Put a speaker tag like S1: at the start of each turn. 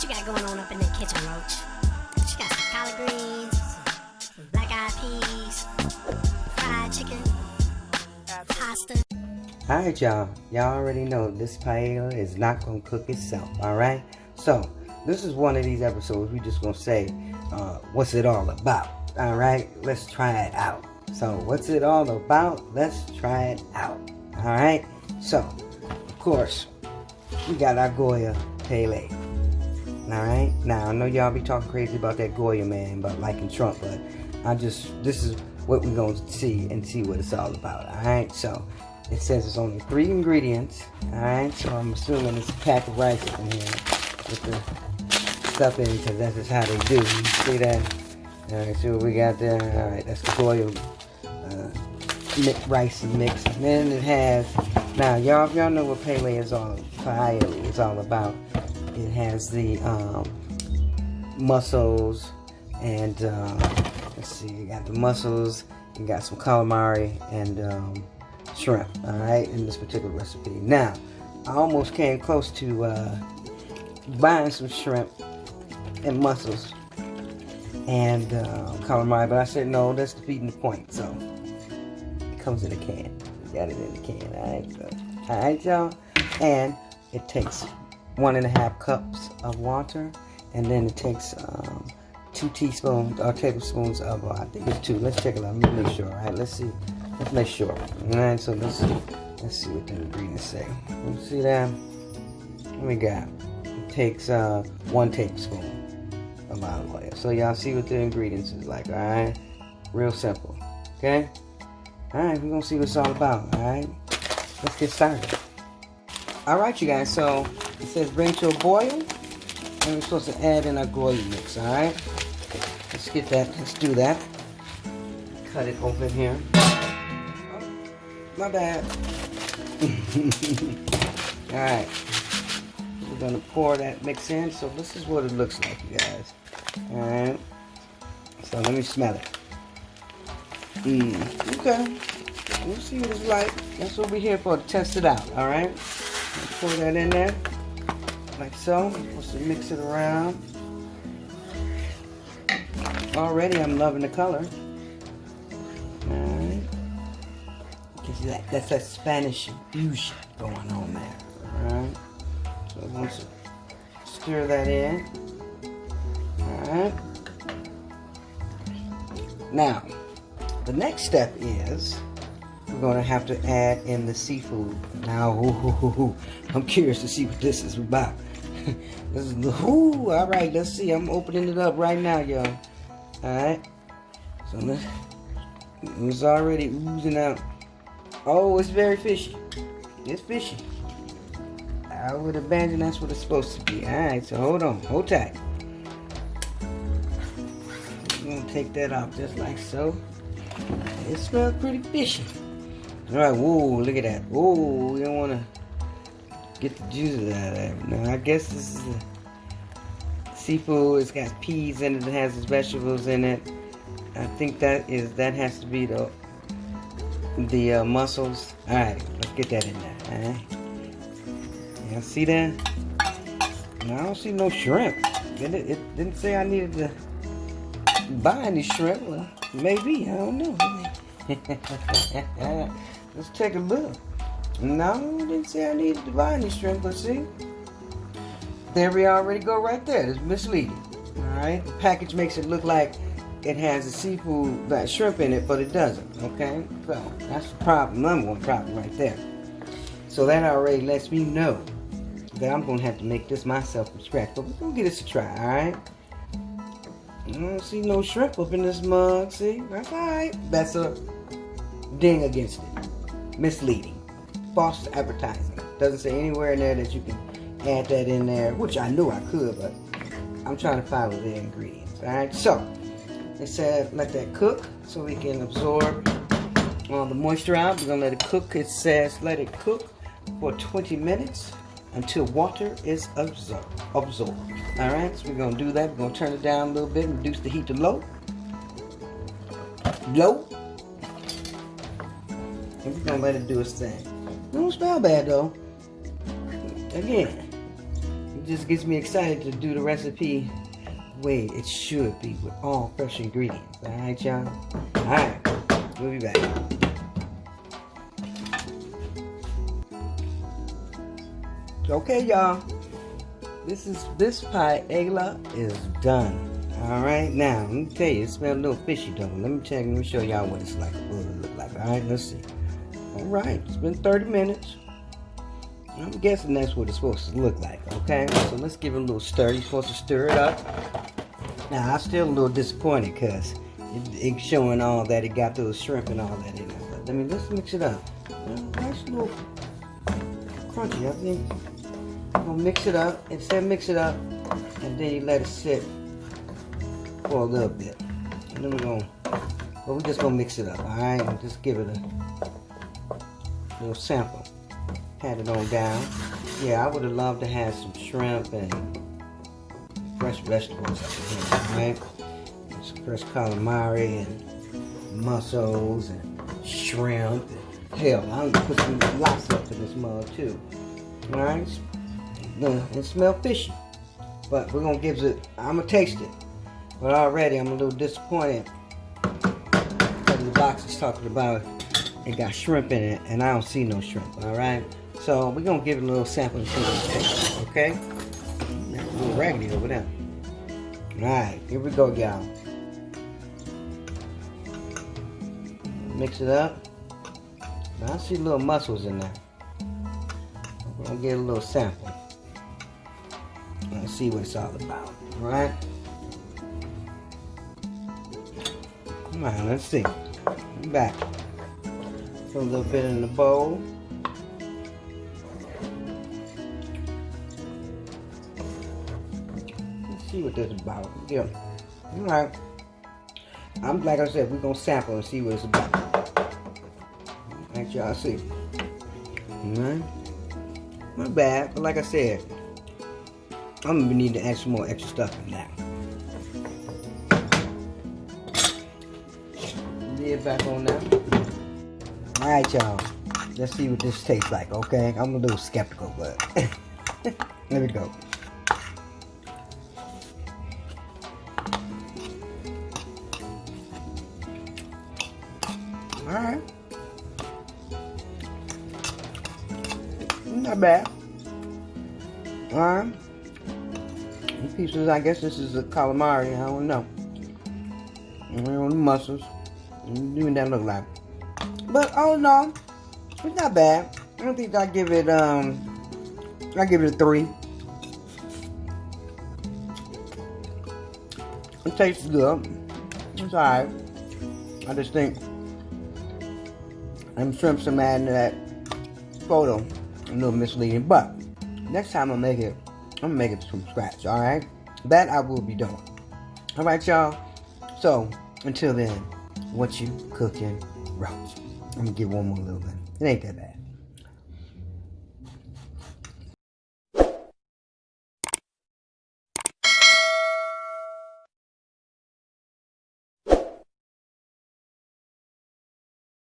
S1: What you got going on up in the kitchen, Roach? You got some collard greens, some black-eyed peas, fried chicken, pasta.
S2: Alright, y'all. Y'all already know this paella is not going to cook itself, alright? So, this is one of these episodes we just going to say, what's it all about? Alright? Let's try it out. So, what's it all about? Let's try it out. Alright? So, of course, we got our Goya Paella. Alright? Now, I know y'all be talking crazy about that Goya man, about liking Trump, but this is what we're going to see and see what it's all about. Alright? So, it says it's only 3 ingredients. Alright? So, I'm assuming it's a pack of rice in here with the stuff in it, because that's just how they do. You see that? Alright, so we got there. Alright, that's the Goya rice mix. And then it has, now y'all know what paella is all about. It has the mussels and let's see, you got the mussels, you got some calamari and shrimp. All right, in this particular recipe. Now, I almost came close to buying some shrimp and mussels and calamari, but I said no, that's defeating the point. So it comes in a can. We got it in the can. All right, so, all right, y'all, and it takes 1.5 cups of water, and then it takes 2 teaspoons or tablespoons of I think it's 2. Let's check it out. Let me make sure. All right, let's see. Let's make sure. All right, so let's see what the ingredients say. You see that? What we got? It takes 1 tablespoon of olive oil. So y'all see what the ingredients is like. All right, real simple. Okay. All right, we're gonna see what it's all about. All right, let's get started. All right, you guys. So it says bring to a boil, and we're supposed to add in our Goya mix. All right, let's get that. Let's do that. Cut it open here. Oh, my bad. All right, we're gonna pour that mix in. So this is what it looks like, you guys. All right. So let me smell it. Okay. We'll see what it's like. That's what we're here for, to test it out. All right. Pour that in there, like so. Let's mix it around. Already, I'm loving the color. All right. That's that Spanish fusion going on there. All right. So once you stir that in. All right. Now, the next step is we're going to have to add in the seafood. Now, I'm curious to see what this is about. This is all right, let's see. I'm opening it up right now, y'all. All right. So it's already oozing out. Oh, it's very fishy. It's fishy. I would imagine that's what it's supposed to be. All right, so hold on. Hold tight. I'm going to take that off just like so. It smells pretty fishy. Alright, whoa, look at that. Whoa, we don't want to get the juices out of that. Now, I guess this is seafood. It's got peas in it. It has its vegetables in it. I think that has to be the mussels. Alright, let's get that in there. Alright. Y'all see that? Now, I don't see no shrimp. It didn't say I needed to buy any shrimp. Well, maybe, I don't know. Let's take a look. No, it didn't say I needed to buy any shrimp, but see? There we already go right there. It's misleading. Alright? The package makes it look like it has a seafood, that shrimp in it, but it doesn't. Okay? So, that's the problem. Number one problem right there. So that already lets me know that I'm going to have to make this myself from scratch. But we're going to give this a try, alright? I don't see no shrimp up in this mug. See? That's alright. That's a ding against it. Misleading. False advertising. Doesn't say anywhere in there that you can add that in there, which I knew I could, but I'm trying to follow the ingredients. Alright, so it said let that cook so we can absorb all the moisture out. We're going to let it cook. It says let it cook for 20 minutes until water is absorbed. Alright, so we're going to do that. We're going to turn it down a little bit and reduce the heat to low. Low. And we're going to let it do its thing. It don't smell bad though. Again, it just gets me excited to do the recipe the way it should be with all fresh ingredients. Alright, y'all? Alright, we'll be back. Okay, y'all. This paella is done. Alright, now let me tell you, it smells a little fishy though. Let me show y'all what it's like, what it look like. Alright, let's see. Alright, it's been 30 minutes. I'm guessing that's what it's supposed to look like, okay? So let's give it a little stir. You're supposed to stir it up. Now, I'm still a little disappointed because it's showing all that it got those shrimp and all that in it. But let's mix it up. Nice little crunchy, I think. I'm gonna mix it up. It said mix it up, and then you let it sit for a little bit. And then we're just gonna mix it up, alright? And just give it a little sample. Pat it on down. Yeah, I would have loved to have some shrimp and fresh vegetables up in here, right? Some fresh calamari and mussels and shrimp. And hell, I'm gonna put some lobster up in this mug too. Alright? It smells fishy. But we're gonna give it, I'm gonna taste it. But already I'm a little disappointed because the box is talking about it got shrimp in it and I don't see no shrimp, alright? So we're gonna give it a little sample and see what it tastes like, okay? That's a little raggedy over there. Alright, here we go, y'all. Mix it up. Now I see little mussels in there. We're gonna get a little sample. Let's see what it's all about, alright? Come on, let's see. I'm back. Put a little bit in the bowl. Let's see what this is about. Yeah. Alright. Like I said, we're gonna sample and see what it's about. Let y'all see. Alright. Not bad, but like I said, I'm gonna need to add some more extra stuff in that. Lid back on now. Alright, y'all. Let's see what this tastes like, okay? I'm a little skeptical, but there we go. Alright. Not bad. Alright. These pieces, I guess this is a calamari, I don't know. And on the mussels. What that look like. But all in all, it's not bad. I don't think I give it a 3. It tastes good. It's alright. I just think them shrimps I'm adding to that photo a little misleading. But next time I'm gonna make it from scratch, alright? That I will be doing. Alright, y'all. So until then, what you cooking, Roach? I'm gonna give one more little bit. It ain't that bad.